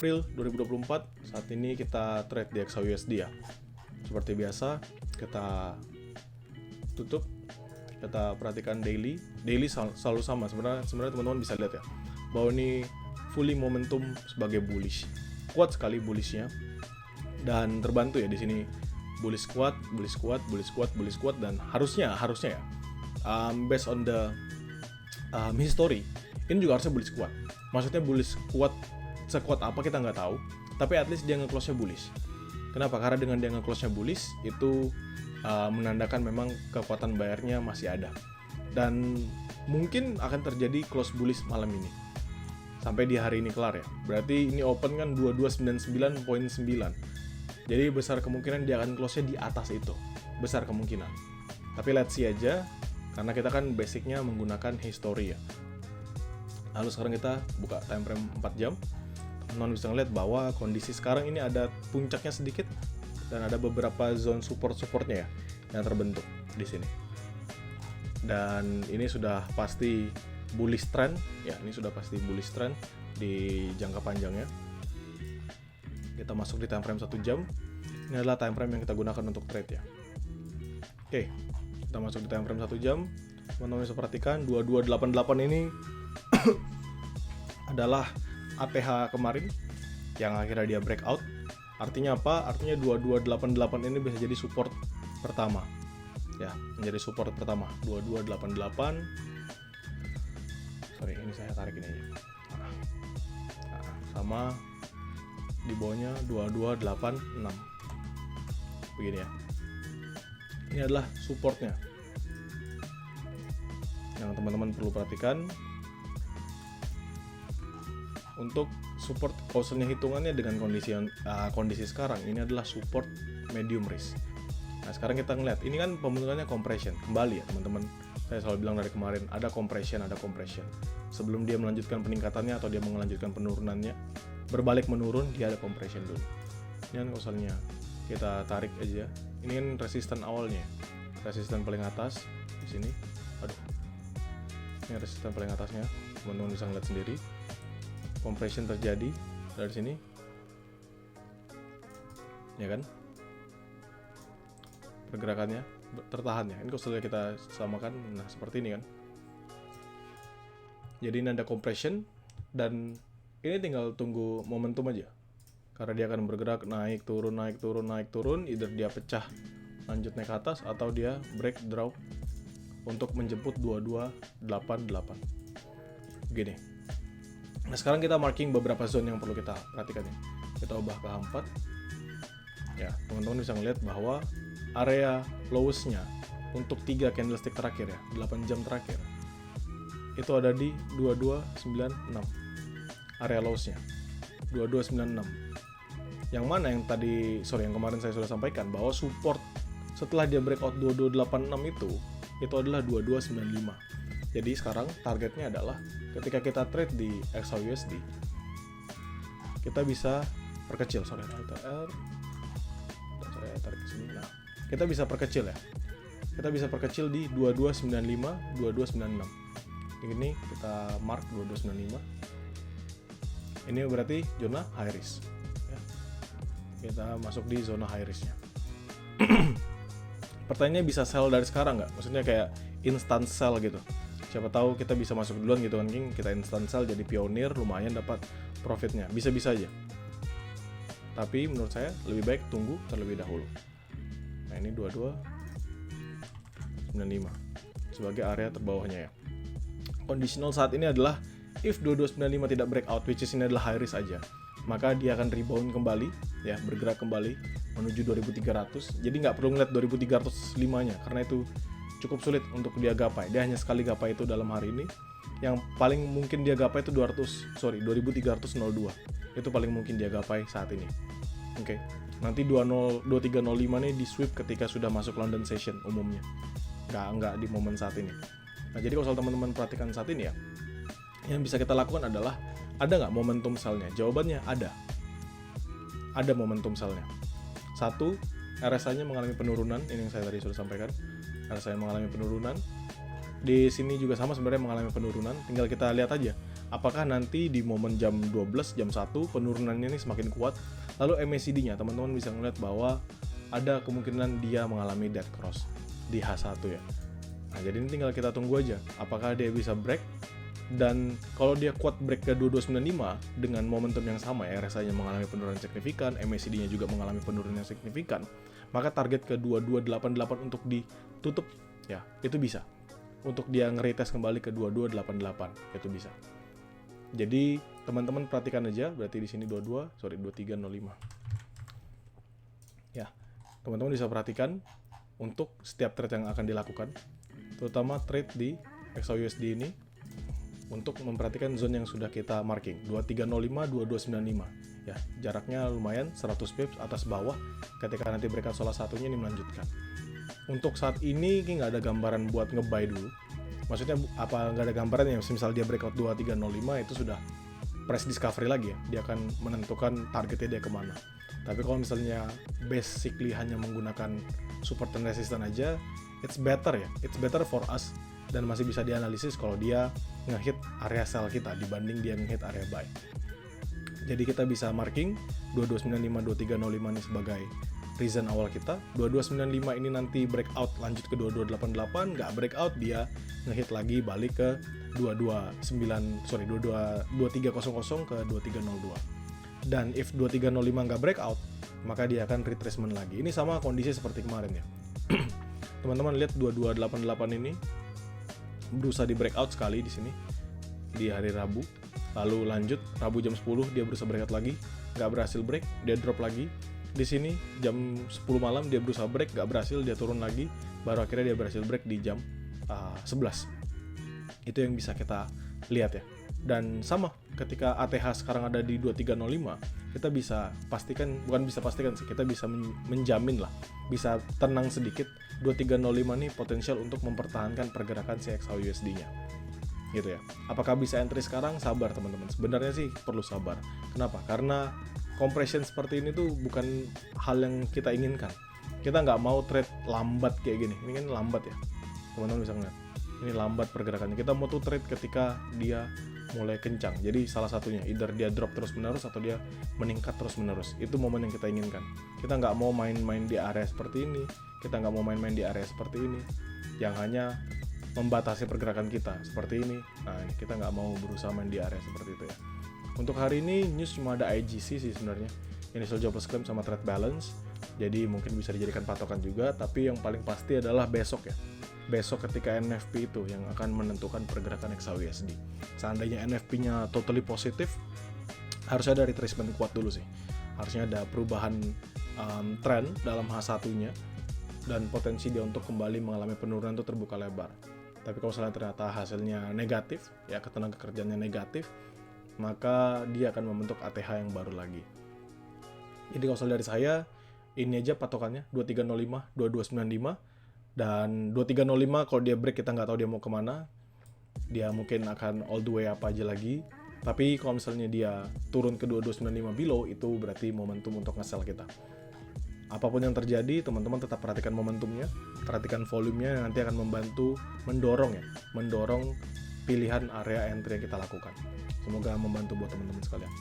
April 2024. Saat ini kita trade di XAUUSD ya. Seperti biasa, kita tutup, kita perhatikan daily selalu sama. Sebenarnya teman-teman bisa lihat ya, bahwa ini fully momentum sebagai bullish. Kuat sekali bullishnya. Dan terbantu ya di sini bullish kuat, dan harusnya ya, based on the history, ini juga harusnya bullish kuat. Maksudnya bullish kuat, sekuat apa kita nggak tahu, tapi at least dia nge-close-nya bullish. Kenapa? Karena dengan dia nge-close-nya bullish, itu menandakan memang kekuatan bayarnya masih ada. Dan mungkin akan terjadi close bullish malam ini. Sampai di hari ini kelar ya. Berarti ini open kan 2299.9. Jadi besar kemungkinan dia akan close-nya di atas itu. Besar kemungkinan. Tapi let's see aja, karena kita kan basicnya menggunakan history ya. Lalu sekarang kita buka time frame 4 jam. Teman-teman bisa ngeliat bahwa kondisi sekarang ini ada puncaknya sedikit, dan ada beberapa zone supportnya ya yang terbentuk di sini. Dan ini sudah pasti bullish trend ya, ini sudah pasti bullish trend di jangka panjangnya. Kita masuk di time frame 1 jam. Ini adalah time frame yang kita gunakan untuk trade ya. Oke, kita masuk di time frame 1 jam. Teman-teman bisa perhatikan 2288 ini adalah ATH kemarin yang akhirnya dia breakout. Artinya apa? Artinya 2288 ini bisa jadi support pertama. Ya, menjadi support pertama 2288. Sorry, ini saya tarik ini aja. Sama di bawahnya 2286. Begini ya. Ini adalah supportnya yang teman-teman perlu perhatikan. Untuk support, kausalnya hitungannya dengan kondisi sekarang, ini adalah support medium risk. Nah sekarang kita ngeliat, ini kan pembentukannya compression kembali ya teman-teman. Saya selalu bilang dari kemarin, ada compression. Sebelum dia melanjutkan peningkatannya atau dia melanjutkan penurunannya, berbalik menurun, dia ada compression dulu. Ini kan kausalnya, kita tarik aja. Ini kan resisten awalnya, resisten paling atas di sini. Aduh, ini resisten paling atasnya, teman-teman bisa ngeliat sendiri. Compression terjadi dari sini, ya kan? Pergerakannya tertahan ya. Ini kalau kita samakan, nah seperti ini kan. Jadi ini ada compression, dan ini tinggal tunggu momentum aja. Karena dia akan bergerak naik turun. Either dia pecah lanjut naik ke atas, atau dia break drop untuk menjemput 2288. Gini. Nah sekarang kita marking beberapa zone yang perlu kita perhatikan ya. Kita ubah ke H4. Ya, teman-teman bisa ngeliat bahwa area lowest-nya untuk 3 candlestick terakhir ya, 8 jam terakhir, itu ada di 2296. Area lowest-nya 2296. Yang mana yang kemarin saya sudah sampaikan bahwa support setelah dia breakout 2286 itu adalah 2295. Jadi sekarang targetnya adalah ketika kita trade di XAUUSD, kita bisa perkecil, LTR, dan saya tarik ke sini. Nah, kita bisa perkecil ya. Kita bisa perkecil di 2295, 2296. Ini kita mark 2295. Ini berarti zona high risk. Ya. Kita masuk di zona high risk-nya. Pertanyaannya bisa sell dari sekarang nggak? Maksudnya kayak instant sell gitu. Siapa tahu kita bisa masuk duluan gitu kan, King. Kita instant sell jadi pionir, lumayan dapat profitnya. Bisa-bisa aja. Tapi menurut saya lebih baik tunggu terlebih dahulu. Nah ini 2295 sebagai area terbawahnya ya. Conditional saat ini adalah if 2295 tidak breakout, which is ini adalah high risk aja, maka dia akan rebound kembali ya, bergerak kembali menuju 2300. Jadi nggak perlu ngeliat 2305-nya karena itu cukup sulit untuk dia gapai. Dia hanya sekali gapai itu dalam hari ini. Yang paling mungkin dia gapai itu 2302. Itu paling mungkin dia gapai saat ini. Oke. Nanti 2305 nih di sweep ketika sudah masuk London session umumnya. Nggak di momen saat ini. Nah, jadi kalau teman-teman perhatikan saat ini ya, yang bisa kita lakukan adalah, ada nggak momentum sell-nya? Jawabannya ada. Ada momentum sell-nya. Satu, RSI-nya mengalami penurunan. Ini yang saya tadi sudah sampaikan. RSI mengalami penurunan. Di sini juga sama sebenarnya mengalami penurunan, tinggal kita lihat aja apakah nanti di momen jam 12, jam 1 penurunannya ini semakin kuat. Lalu MACD-nya teman-teman bisa melihat bahwa ada kemungkinan dia mengalami dead cross di H1 ya. Nah, jadi ini tinggal kita tunggu aja apakah dia bisa break, dan kalau dia kuat break ke 2295 dengan momentum yang sama ya, RSI-nya mengalami penurunan signifikan, MACD-nya juga mengalami penurunan yang signifikan, maka target ke 2288 untuk ditutup ya, itu bisa. Untuk dia nge-retest kembali ke 2288 itu bisa. Jadi teman-teman perhatikan aja, berarti di sini 2305. Ya, teman-teman bisa perhatikan untuk setiap trade yang akan dilakukan, terutama trade di XAUUSD ini, untuk memperhatikan zone yang sudah kita marking 2305, 2295. Ya, jaraknya lumayan 100 pips atas bawah. Ketika nanti breakout salah satunya ini melanjutkan. Untuk saat ini nggak ada gambaran buat nge-buy dulu. Maksudnya apa nggak ada gambaran ya, misal dia breakout 2305 itu sudah price discovery lagi ya. Dia akan menentukan targetnya dia kemana. Tapi kalau misalnya basically hanya menggunakan support dan resistance aja, it's better ya. It's better for us, dan masih bisa dianalisis kalau dia nge-hit area sell kita dibanding dia nge-hit area buy. Jadi kita bisa marking 2295, 2305 ini sebagai reason awal kita. 2295 ini nanti breakout lanjut ke 2288, nggak breakout dia nge-hit lagi balik ke 2300 ke 2302. Dan if 2305 nggak breakout, maka dia akan retracement lagi. Ini sama kondisi seperti kemarin ya. Teman-teman lihat 2288 ini berusaha di breakout sekali di sini di hari Rabu, lalu lanjut Rabu jam 10 dia berusaha breakout lagi, nggak berhasil break, dia drop lagi. Di sini jam 10 malam dia berusaha break, nggak berhasil, dia turun lagi, baru akhirnya dia berhasil break di jam 11. Itu yang bisa kita lihat ya. Dan sama ketika ATH sekarang ada di 2305, kita bisa pastikan, bukan bisa pastikan sih, kita bisa menjamin lah, bisa tenang sedikit 2305 nih potensial untuk mempertahankan pergerakan CXAUUSD-nya. Gitu ya. Apakah bisa entry sekarang? Sabar teman-teman. Sebenarnya sih perlu sabar. Kenapa? Karena compression seperti ini tuh bukan hal yang kita inginkan. Kita nggak mau trade lambat kayak gini. Ini kan lambat ya. Teman-teman bisa ngeliat. Ini lambat pergerakannya. Kita mau tuh trade ketika dia mulai kencang. Jadi salah satunya, either dia drop terus-menerus atau dia meningkat terus-menerus. Itu momen yang kita inginkan. Kita nggak mau main-main di area seperti ini. Kita nggak mau main-main di area seperti ini. Yang hanya membatasi pergerakan kita seperti ini. Nah, ini kita nggak mau berusaha main di area seperti itu ya. Untuk hari ini news cuma ada IGC sih sebenarnya, initial jobless claim sama trade balance. Jadi mungkin bisa dijadikan patokan juga, tapi yang paling pasti adalah besok ya. Besok ketika NFP itu yang akan menentukan pergerakan XAUUSD. Seandainya NFP-nya totally positif, harusnya ada retracement kuat dulu sih. Harusnya ada perubahan tren dalam H1-nya, dan potensi dia untuk kembali mengalami penurunan itu terbuka lebar. Tapi kalau misalnya ternyata hasilnya negatif, ya ketenaga kerjaannya negatif, maka dia akan membentuk ATH yang baru lagi. Jadi kalau dari saya, ini aja patokannya 2305, 2295, dan 2305 kalau dia break kita nggak tahu dia mau kemana. Dia mungkin akan all the way apa aja lagi. Tapi kalau misalnya dia turun ke 2295 below, itu berarti momentum untuk nge-sell kita. Apapun yang terjadi, teman-teman tetap perhatikan momentumnya, perhatikan volumenya, yang nanti akan membantu mendorong pilihan area entry yang kita lakukan. Semoga membantu buat teman-teman sekalian.